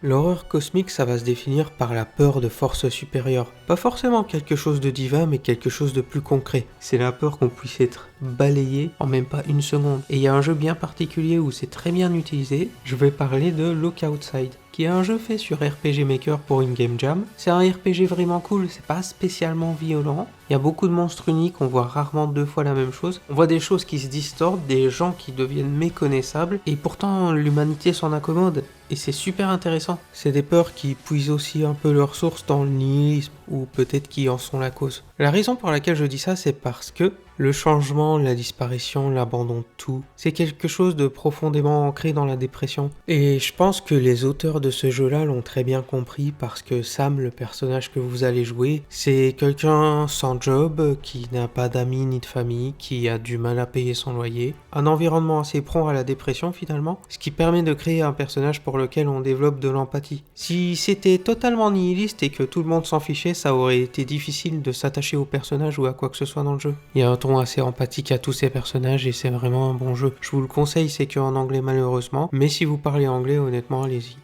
L'horreur cosmique, ça va se définir par la peur de forces supérieures. Pas forcément quelque chose de divin, mais quelque chose de plus concret. C'est la peur qu'on puisse être balayé en même pas une seconde. Et il y a un jeu bien particulier où c'est très bien utilisé. Je vais parler de Look Outside, qui est un jeu fait sur RPG Maker pour In-Game Jam. C'est un RPG vraiment cool, c'est pas spécialement violent. Il y a beaucoup de monstres uniques, on voit rarement deux fois la même chose. On voit des choses qui se distordent, des gens qui deviennent méconnaissables, et pourtant l'humanité s'en accommode. Et c'est super intéressant. C'est des peurs qui puisent aussi un peu leur source dans le nihilisme, ou peut-être qui en sont la cause. La raison pour laquelle je dis ça, c'est parce que le changement, la disparition, l'abandon de tout, c'est quelque chose de profondément ancré dans la dépression. Et je pense que les auteurs de ce jeu-là l'ont très bien compris parce que Sam, le personnage que vous allez jouer, c'est quelqu'un sans job, qui n'a pas d'amis ni de famille, qui a du mal à payer son loyer. Un environnement assez prompt à la dépression finalement, ce qui permet de créer un personnage pour lequel on développe de l'empathie. Si c'était totalement nihiliste et que tout le monde s'en fichait, ça aurait été difficile de s'attacher au personnage ou à quoi que ce soit dans le jeu. Il y a un ton assez empathique à tous ces personnages et c'est vraiment un bon jeu. Je vous le conseille, c'est qu'en anglais malheureusement, mais si vous parlez anglais, honnêtement, allez-y.